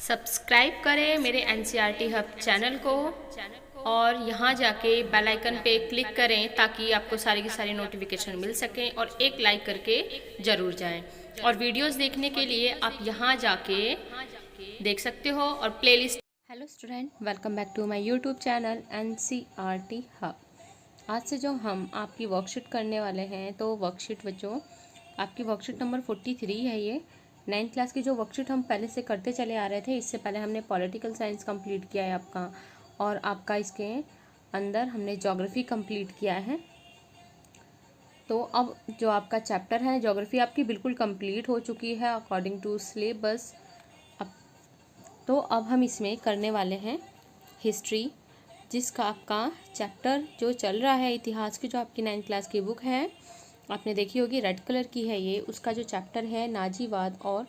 Subscribe करें मेरे NCERT hub channel को और यहाँ जाके बेल आइकन पे क्लिक करें ताकि आपको सारी की सारी नोटिफिकेशन मिल सकें और एक लाइक करके ज़रूर जाएं। और वीडियोस देखने के लिए आप यहाँ जाके देख सकते हो और playlist. Hello student, welcome back to my YouTube channel NCERT hub. आज से जो हम आपकी वर्कशीट करने वाले हैं, तो वर्कशीट बच्चों आपकी वर्कशीट नंबर 43 है। ये 9th क्लास की जो वर्कशीट हम पहले से करते चले आ रहे थे। इससे पहले हमने पॉलिटिकल साइंस कंप्लीट किया है आपका, और आपका इसके अंदर हमने ज्योग्राफी कंप्लीट किया है। तो अब जो आपका चैप्टर है ज्योग्राफी आपकी बिल्कुल कंप्लीट हो चुकी है अकॉर्डिंग टू सिलेबस। तो अब हम इसमें करने वाले हैं हिस्ट्री, जिसका आपका चैप्टर जो चल रहा है इतिहास की, जो आपकी 9th क्लास की बुक है आपने देखी होगी, रेड कलर की है ये। उसका जो चैप्टर है नाजीवाद और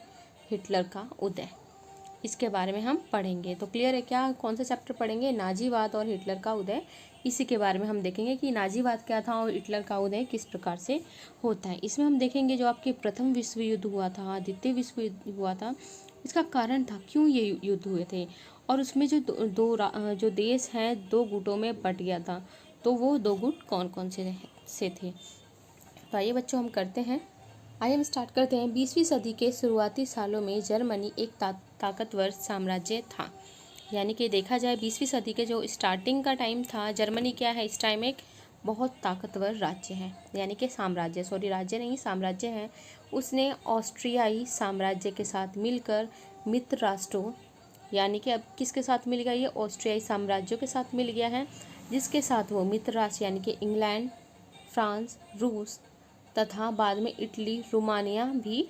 हिटलर का उदय, इसके बारे में हम पढ़ेंगे। तो क्लियर है क्या, कौन सा चैप्टर पढ़ेंगे? नाजीवाद और हिटलर का उदय। इसी के बारे में हम देखेंगे कि नाजीवाद क्या था और हिटलर का उदय किस प्रकार से होता है। इसमें हम देखेंगे जो आपके प्रथम विश्व युद्ध हुआ था, द्वितीय विश्व युद्ध हुआ था, इसका कारण था क्यों ये युद्ध हुए थे, और उसमें जो जो देश हैं दो गुटों में बट गया था, तो वो दो गुट कौन कौन से थे। तो आइए बच्चों हम करते हैं, आइए हम स्टार्ट करते हैं। 20वीं सदी के शुरुआती सालों में जर्मनी एक ताकतवर साम्राज्य था। यानी कि देखा जाए 20वीं सदी के जो स्टार्टिंग का टाइम था, जर्मनी क्या है इस टाइम, एक बहुत ताकतवर राज्य है, यानी कि साम्राज्य, सॉरी राज्य नहीं साम्राज्य है। उसने ऑस्ट्रियाई साम्राज्य के साथ मिलकर मित्र राष्ट्रों, यानी कि अब किसके साथ मिल गया, ये ऑस्ट्रियाई साम्राज्यों के साथ मिल गया है, जिसके साथ वो मित्र राष्ट्र यानी कि इंग्लैंड, फ्रांस, रूस तथा बाद में इटली, रोमानिया भी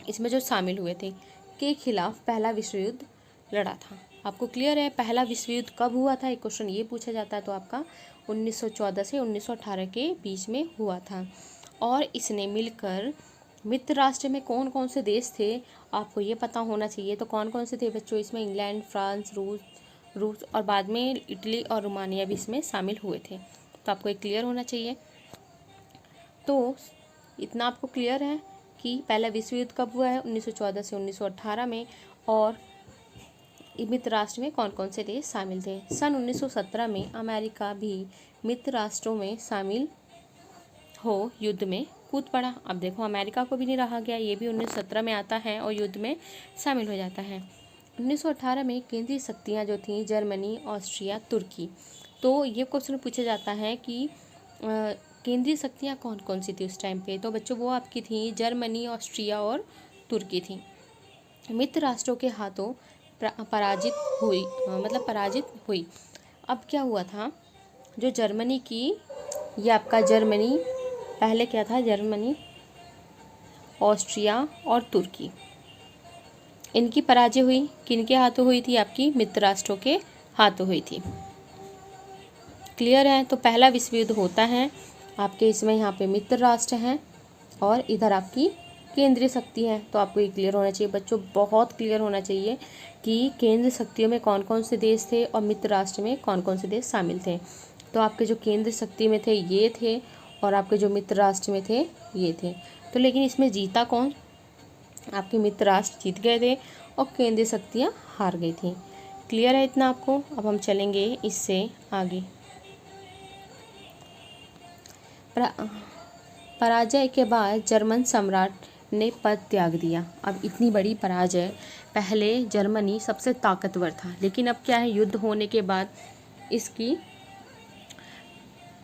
इसमें जो शामिल हुए थे, के खिलाफ पहला विश्व युद्ध लड़ा था। आपको क्लियर है पहला विश्व युद्ध कब हुआ था, एक क्वेश्चन ये पूछा जाता है। तो आपका 1914 से 1918 के बीच में हुआ था। और इसने मिलकर मित्र राष्ट्र में कौन कौन से देश थे आपको ये पता होना चाहिए। तो कौन कौन से थे बच्चों, इसमें इंग्लैंड, फ्रांस, रूस और बाद में इटली और रोमानिया भी इसमें शामिल हुए थे। तो आपको एक क्लियर होना चाहिए। तो इतना आपको क्लियर है कि पहला विश्व युद्ध कब हुआ है, 1914 से 1918 में, और मित्र राष्ट्र में कौन कौन से देश शामिल थे। सन 1917 में अमेरिका भी मित्र राष्ट्रों में शामिल हो युद्ध में कूद पड़ा। अब देखो अमेरिका को भी नहीं रहा गया, ये भी 1917 में आता है और युद्ध में शामिल हो जाता है। 1918 में केंद्रीय शक्तियाँ जो थीं जर्मनी, ऑस्ट्रिया, तुर्की। तो ये क्वेश्चन पूछा जाता है कि केंद्रीय शक्तियाँ कौन कौन सी थी उस टाइम पे। तो बच्चों वो आपकी थी जर्मनी, ऑस्ट्रिया और तुर्की थी। मित्र राष्ट्रों के हाथों पराजित हुई। अब क्या हुआ था, जो जर्मनी की, ये आपका जर्मनी पहले क्या था, जर्मनी, ऑस्ट्रिया और तुर्की, इनकी पराजय हुई। किनके हाथों हुई थी, आपकी मित्र राष्ट्रों के हाथों हुई थी। क्लियर है। तो पहला विश्व युद्ध होता है आपके, इसमें यहाँ पे मित्र राष्ट्र हैं और इधर आपकी केंद्रीय शक्ति है। तो आपको ये क्लियर होना चाहिए बच्चों, बहुत क्लियर होना चाहिए कि केंद्रीय शक्तियों में कौन कौन से देश थे और मित्र राष्ट्र में कौन कौन से देश शामिल थे। तो आपके जो केंद्रीय शक्ति में थे ये थे, और आपके जो मित्र राष्ट्र में थे ये थे। तो लेकिन इसमें जीता कौन, आपके मित्र राष्ट्र जीत गए थे और केंद्रीय शक्तियाँ हार गई थी। क्लियर है इतना आपको। अब हम चलेंगे इससे आगे। पराजय के बाद जर्मन सम्राट ने पद त्याग दिया। अब इतनी बड़ी पराजय, पहले जर्मनी सबसे ताकतवर था, लेकिन अब क्या है, युद्ध होने के बाद इसकी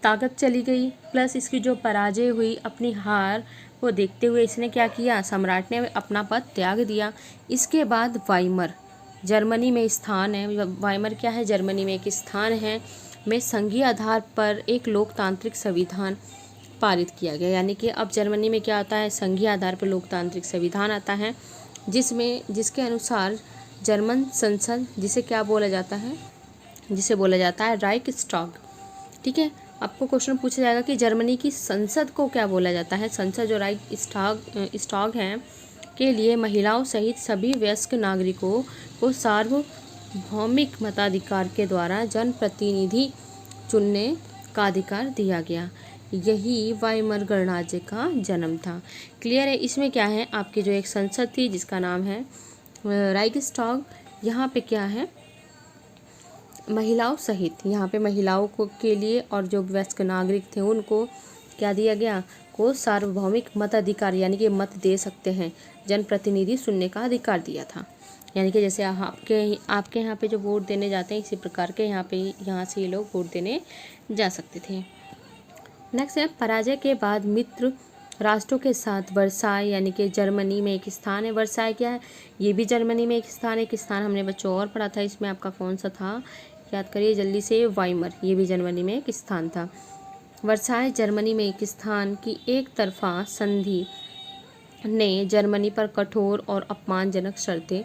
ताकत चली गई, प्लस इसकी जो पराजय हुई, अपनी हार को देखते हुए इसने क्या किया, सम्राट ने अपना पद त्याग दिया। इसके बाद वाइमर जर्मनी में स्थान है, वाइमर क्या है, जर्मनी में एक स्थान है, में संघीय आधार पर एक लोकतांत्रिक संविधान पारित किया गया। यानी कि अब जर्मनी में क्या आता है, संघीय आधार पर लोकतांत्रिक संविधान आता है, जिसके अनुसार जर्मन संसद, जिसे क्या बोला जाता है, जिसे बोला जाता है राइक्सटाग। ठीक है, आपको क्वेश्चन पूछा जाएगा कि जर्मनी की संसद को क्या बोला जाता है। संसद जो राइक्सटाग है के लिए महिलाओं सहित सभी वयस्क नागरिकों को सार्वभौमिक मताधिकार के द्वारा जनप्रतिनिधि चुनने का अधिकार दिया गया। यही वाइमर गणराज्य का जन्म था। क्लियर है। इसमें क्या है, आपकी जो एक संसद थी जिसका नाम है राइक्सटॉग, यहाँ पे क्या है, महिलाओं सहित यहाँ पे महिलाओं को के लिए और जो वयस्क नागरिक थे उनको क्या दिया गया, को सार्वभौमिक मताधिकार यानी कि मत दे सकते हैं, जनप्रतिनिधि सुनने का अधिकार दिया था। यानी कि जैसे आपके यहाँ पे जो वोट देने जाते हैं, इसी प्रकार के यहाँ से ये लोग वोट देने जा सकते थे। नेक्स्ट है, पराजय के बाद मित्र राष्ट्रों के साथ वर्साय यानी कि जर्मनी में एक स्थान है। वर्साय क्या है, ये भी जर्मनी में एक स्थान है। एक स्थान हमने बच्चों और पढ़ा था, इसमें आपका कौन सा था, याद करिए जल्दी से, वाइमर, ये भी जर्मनी में एक स्थान था। वर्साय जर्मनी में एक स्थान की एक तरफा संधि ने जर्मनी पर कठोर और अपमानजनक शर्तें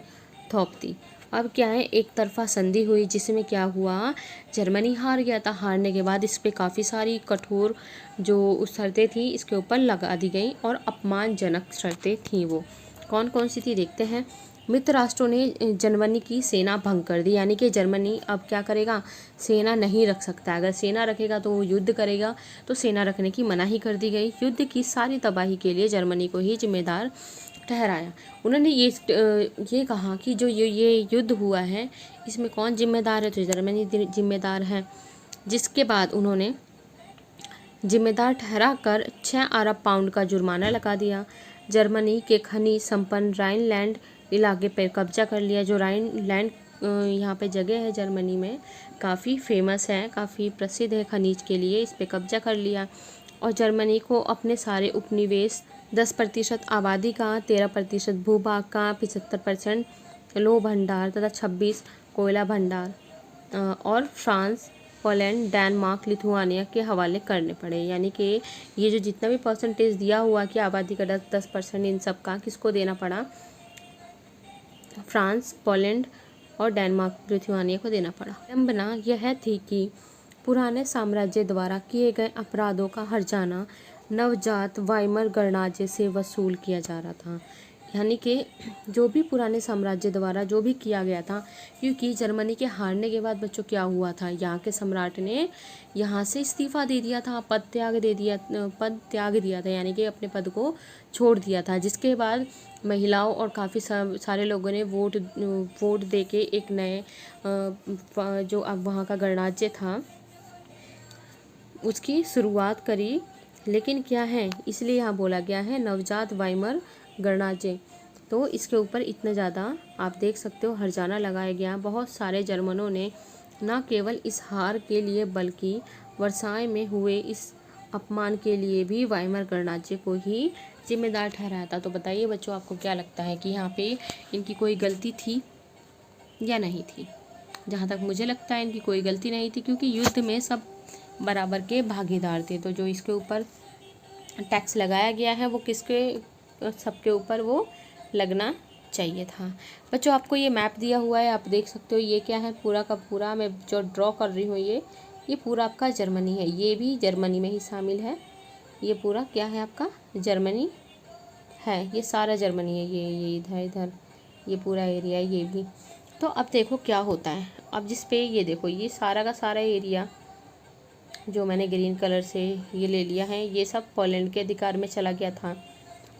थोप दी। अब क्या है, एक तरफा संधि हुई जिसमें क्या हुआ, जर्मनी हार गया था। हारने के बाद इस पे काफ़ी सारी कठोर जो शर्तें थी इसके ऊपर लगा दी गई और अपमानजनक शर्तें थी। वो कौन कौन सी थी देखते हैं। मित्र राष्ट्रों ने जर्मनी की सेना भंग कर दी, यानी कि जर्मनी अब क्या करेगा, सेना नहीं रख सकता। अगर सेना रखेगा तो वो युद्ध करेगा, तो सेना रखने की मनाही कर दी गई। युद्ध की सारी तबाही के लिए जर्मनी को ही जिम्मेदार ठहराया। उन्होंने ये कहा कि जो ये युद्ध हुआ है इसमें कौन जिम्मेदार है, तो जर्मनी जिम्मेदार है। जिसके बाद उन्होंने जिम्मेदार ठहरा कर 6 अरब पाउंड का जुर्माना लगा दिया। जर्मनी के खनिज संपन्न राइनलैंड इलाके पर कब्जा कर लिया। जो राइनलैंड यहाँ पे जगह है जर्मनी में, काफ़ी फेमस है, काफ़ी प्रसिद्ध है खनिज के लिए, इस पे कब्जा कर लिया। और जर्मनी को अपने सारे उपनिवेश, 10% आबादी का, 13% भूभाग का, 75% लौह भंडार तथा 26 कोयला भंडार और फ्रांस, पोलैंड, डेनमार्क, लिथुआनिया के हवाले करने पड़े। यानी कि ये जो जितना भी परसेंटेज दिया हुआ कि आबादी का 10% इन सब का किसको देना पड़ा, फ्रांस, पोलैंड और डेनमार्क, लिथुआनिया को देना पड़ा। विडंबना यह थी कि पुराने साम्राज्य द्वारा किए गए अपराधों का हर्जाना नवजात वाइमर गणराज्य से वसूल किया जा रहा था। यानी कि जो भी पुराने साम्राज्य द्वारा जो भी किया गया था, क्योंकि जर्मनी के हारने के बाद बच्चों क्या हुआ था, यहाँ के सम्राट ने यहाँ से इस्तीफा दे दिया था, पद त्याग दिया था, यानी कि अपने पद को छोड़ दिया था। जिसके बाद महिलाओं और काफ़ी सारे लोगों ने वोट दे के एक नए जो अब वहाँ का गणराज्य था उसकी शुरुआत करी। लेकिन क्या है, इसलिए यहाँ बोला गया है नवजात वाइमर गणराज्य। तो इसके ऊपर इतना ज़्यादा आप देख सकते हो हर्जाना लगाया गया। बहुत सारे जर्मनों ने न केवल इस हार के लिए बल्कि वर्साय में हुए इस अपमान के लिए भी वाइमर गणराज्य को ही जिम्मेदार ठहराया था। तो बताइए बच्चों, आपको क्या लगता है कि यहाँ पे इनकी कोई गलती थी या नहीं थी? जहाँ तक मुझे लगता है इनकी कोई गलती नहीं थी, क्योंकि युद्ध में सब बराबर के भागीदार थे। तो जो इसके ऊपर टैक्स लगाया गया है वो किसके, सबके ऊपर वो लगना चाहिए था। बच्चों आपको ये मैप दिया हुआ है, आप देख सकते हो ये क्या है, पूरा का पूरा मैं जो ड्रॉ कर रही हूँ ये पूरा आपका जर्मनी है। ये भी जर्मनी में ही शामिल है। ये पूरा क्या है आपका जर्मनी है, ये सारा जर्मनी है। ये इधर ये पूरा एरिया ये भी। तो अब देखो क्या होता है, अब जिस पे ये देखो ये सारा का सारा एरिया जो मैंने ग्रीन कलर से ये ले लिया है, ये सब पोलैंड के अधिकार में चला गया था।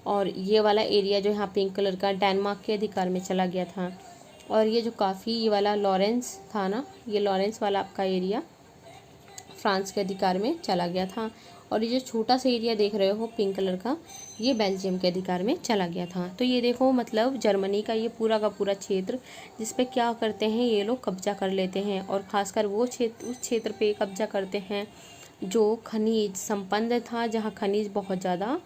और ये वाला एरिया जो यहाँ पिंक कलर का डेनमार्क के अधिकार में चला गया था। और ये जो काफ़ी ये वाला लॉरेंस था ना, ये लॉरेंस वाला आपका एरिया फ्रांस के अधिकार में चला गया था। और ये जो छोटा सा एरिया देख रहे हो पिंक कलर का, ये बेल्जियम के अधिकार में चला गया था। तो ये देखो मतलब जर्मनी का ये पूरा का पूरा क्षेत्र जिस पे क्या करते हैं ये लोग कब्जा कर लेते हैं। और ख़ासकर वो क्षेत्र, उस क्षेत्र पे कब्जा करते हैं जो खनिज संपन्न था, जहाँ खनिज बहुत ज़्यादा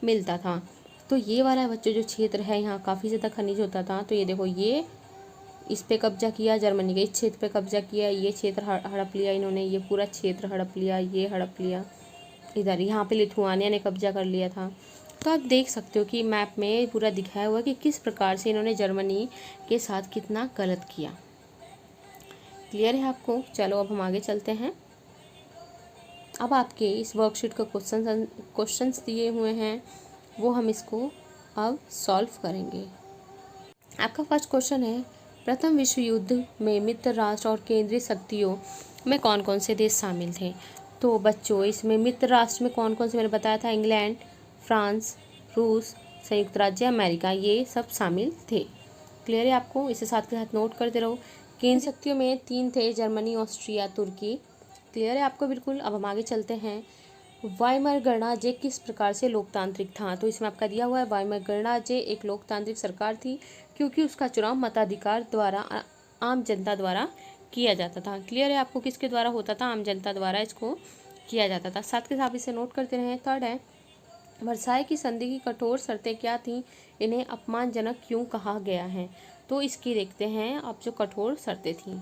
मिलता था। तो ये वाला बच्चों जो क्षेत्र है यहाँ काफ़ी ज़्यादा खनिज होता था। तो ये देखो ये इस पे कब्जा किया जर्मनी के, इस क्षेत्र पे कब्जा किया, ये क्षेत्र हड़प लिया इन्होंने, ये पूरा क्षेत्र हड़प लिया, ये हड़प लिया इधर, यहाँ पे लिथुआनिया ने कब्जा कर लिया था। तो आप देख सकते हो कि मैप में पूरा दिखाया हुआ कि किस प्रकार से इन्होंने जर्मनी के साथ कितना गलत किया। क्लियर है आपको? चलो अब हम आगे चलते हैं। अब आपके इस वर्कशीट का क्वेश्चंस दिए हुए हैं, वो हम इसको अब सॉल्व करेंगे। आपका फर्स्ट क्वेश्चन है, प्रथम विश्व युद्ध में मित्र राष्ट्र और केंद्रीय शक्तियों में कौन कौन से देश शामिल थे? तो बच्चों इसमें मित्र राष्ट्र में कौन कौन से मैंने बताया था, इंग्लैंड, फ्रांस, रूस, संयुक्त राज्य अमेरिका, ये सब शामिल थे। क्लियर है आपको? इसे साथ के साथ नोट करते रहो। केंद्र शक्तियों में 3 थे, जर्मनी, ऑस्ट्रिया, तुर्की। क्लियर है आपको? बिल्कुल। अब हम आगे चलते हैं। वाइमर गणराज्य किस प्रकार से लोकतांत्रिक था? तो इसमें आपका दिया हुआ है वाइमर गणराज्य एक लोकतांत्रिक सरकार थी क्योंकि उसका चुनाव मताधिकार द्वारा आम जनता द्वारा किया जाता था। क्लियर है आपको? किसके द्वारा होता था? आम जनता द्वारा इसको किया जाता था। साथ के साथ इसे नोट करते रहें। थर्ड है, वर्साई की संधि की कठोर शर्तें क्या थीं? इन्हें अपमानजनक क्यों कहा गया है? तो इसकी देखते हैं अब जो कठोर शर्तें थीं।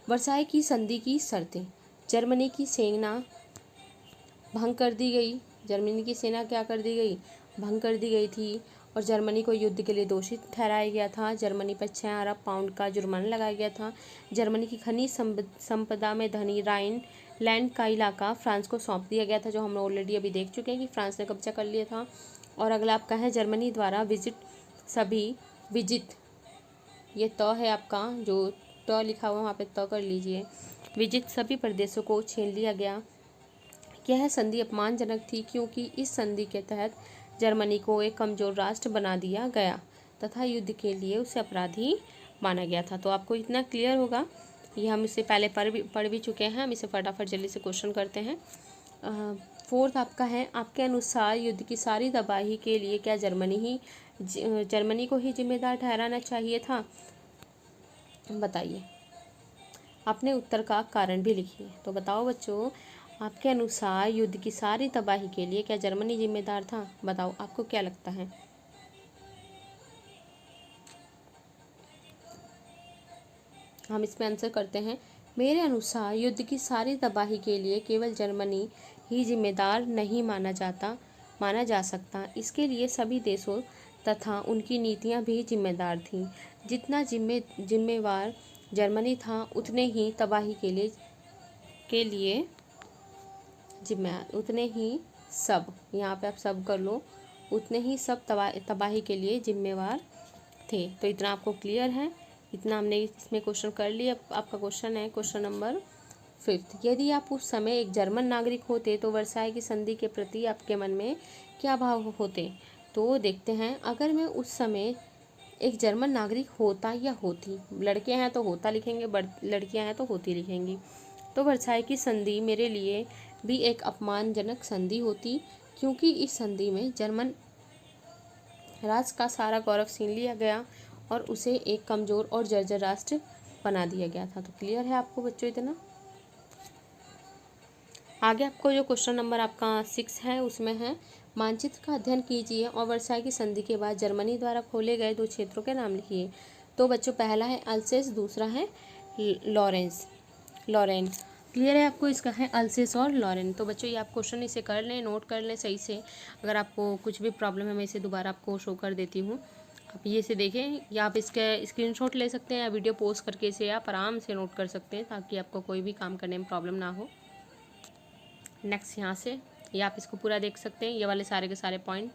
वर्साई की संधि की शर्तें, जर्मनी की सेना भंग कर दी गई। जर्मनी की सेना क्या कर दी गई? भंग कर दी गई थी। और जर्मनी को युद्ध के लिए दोषी ठहराया गया था। जर्मनी पर 6 अरब पाउंड का जुर्माना लगाया गया था। जर्मनी की खनिज संपदा में धनी राइन लैंड का इलाका फ्रांस को सौंप दिया गया था, जो हम ऑलरेडी अभी देख चुके हैं कि फ्रांस ने कब्जा कर लिया था। और अगला आपका है, जर्मनी द्वारा विजित, ये त है आपका, जो त लिखा हुआ वहाँ पे त कर लीजिए। विजित सभी प्रदेशों को छीन लिया गया। यह संधि अपमानजनक थी क्योंकि इस संधि के तहत जर्मनी को एक कमजोर राष्ट्र बना दिया गया तथा युद्ध के लिए उसे अपराधी माना गया था। तो आपको इतना क्लियर होगा। ये हम इससे पहले पढ़ भी चुके हैं। हम इसे फटाफट जल्दी से क्वेश्चन करते हैं। फोर्थ आपका है, आपके अनुसार युद्ध की सारी तबाही के लिए क्या जर्मनी को ही जिम्मेदार ठहराना चाहिए था? बताइए। अपने उत्तर का कारण भी लिखिए। तो बताओ बच्चों, आपके अनुसार युद्ध की सारी तबाही के लिए क्या जर्मनी जिम्मेदार था? बताओ, आपको क्या लगता है? हम इसमें आंसर करते हैं। मेरे अनुसार युद्ध की सारी तबाही के लिए केवल जर्मनी ही जिम्मेदार नहीं माना जा सकता। इसके लिए सभी देशों तथा उनकी नीतियां भी जिम्मेदार थीं। जितना जिम्मेवार जर्मनी था उतने ही तबाही के लिए जिम्मेदार, उतने ही सब, यहाँ पे आप सब कर लो, उतने ही सब तबाही के लिए जिम्मेवार थे। तो इतना आपको क्लियर है? इतना हमने इसमें क्वेश्चन कर लिया। आपका क्वेश्चन है क्वेश्चन नंबर 5। यदि आप उस समय एक जर्मन नागरिक होते तो वर्साई की संधि के प्रति आपके मन में क्या भाव होते? तो देखते हैं। अगर मैं उस समय एक जर्मन नागरिक होता या होती, लड़के हैं तो होता लिखेंगे, लड़कियां हैं तो होती लिखेंगी, तो वर्साई की संधि मेरे लिए भी एक अपमानजनक संधि होती क्योंकि इस संधि में जर्मन राष्ट्र का सारा गौरव छीन लिया गया और उसे एक कमज़ोर और जर्जर राष्ट्र बना दिया गया था। तो क्लियर है आपको बच्चों इतना? आगे आपको जो क्वेश्चन नंबर आपका 6 है उसमें है, मानचित्र का अध्ययन कीजिए और वर्साई की संधि के बाद जर्मनी द्वारा खोले गए 2 क्षेत्रों के नाम लिखिए। तो बच्चों पहला है अल्सेस, दूसरा है लॉरेन। क्लियर है आपको? इसका है अल्सेस और लॉरेन। तो बच्चों ये आप क्वेश्चन इसे कर लें, नोट कर लें सही से। अगर आपको कुछ भी प्रॉब्लम है मैं इसे दोबारा आपको शो कर देती हूँ, आप ये से देखें, या आप इसका स्क्रीनशॉट ले सकते हैं या वीडियो पोस्ट करके इसे आप आराम से नोट कर सकते हैं ताकि आपको कोई भी काम करने में प्रॉब्लम ना हो। नेक्स्ट यहाँ से या आप इसको पूरा देख सकते हैं, ये वाले सारे के सारे पॉइंट।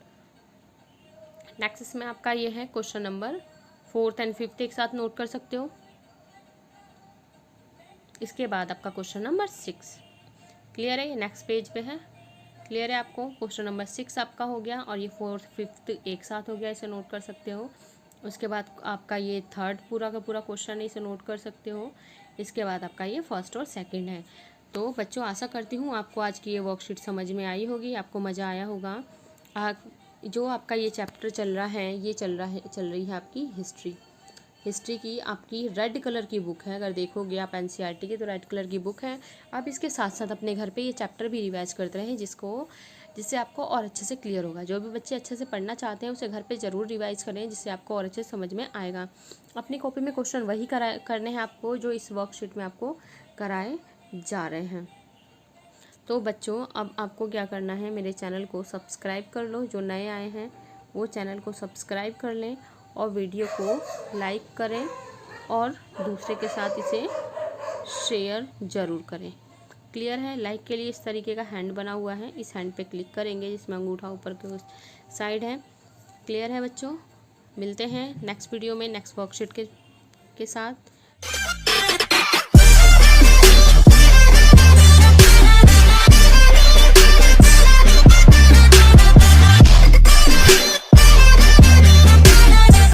नेक्स्ट इसमें आपका ये है क्वेश्चन नंबर 4th और 5th एक साथ नोट कर सकते हो। इसके बाद आपका क्वेश्चन नंबर 6 क्लियर है, ये नेक्स्ट पेज पे है। क्लियर है आपको? क्वेश्चन नंबर 6 आपका हो गया और ये 4th 5th एक साथ हो गया, इसे नोट कर सकते हो। उसके बाद आपका ये 3rd पूरा का पूरा क्वेश्चन है, इसे नोट कर सकते हो। इसके बाद आपका ये 1st और 2nd है। तो बच्चों आशा करती हूँ आपको आज की ये वर्कशीट समझ में आई होगी, आपको मज़ा आया होगा। जो आपका ये चैप्टर चल रहा है, ये चल रही है आपकी हिस्ट्री की। आपकी रेड कलर की बुक है, अगर देखोगे आप एनसीईआरटी की तो रेड कलर की बुक है। आप इसके साथ साथ अपने घर पे ये चैप्टर भी रिवाइज करते रहें जिससे आपको और अच्छे से क्लियर होगा। जो भी बच्चे अच्छे से पढ़ना चाहते हैं उसे घर पे ज़रूर रिवाइज करें, जिससे आपको और अच्छे से समझ में आएगा। अपनी कॉपी में क्वेश्चन वही करने हैं आपको जो इस वर्कशीट में आपको कराए जा रहे हैं। तो बच्चों अब आपको क्या करना है, मेरे चैनल को सब्सक्राइब कर लो। जो नए आए हैं वो चैनल को सब्सक्राइब कर लें और वीडियो को लाइक करें और दूसरे के साथ इसे शेयर ज़रूर करें। क्लियर है? लाइक के लिए इस तरीके का हैंड बना हुआ है, इस हैंड पे क्लिक करेंगे जिसमें अंगूठा ऊपर के उस साइड है। क्लियर है बच्चों? मिलते हैं नेक्स्ट वीडियो में नेक्स्ट वर्कशीट के साथ।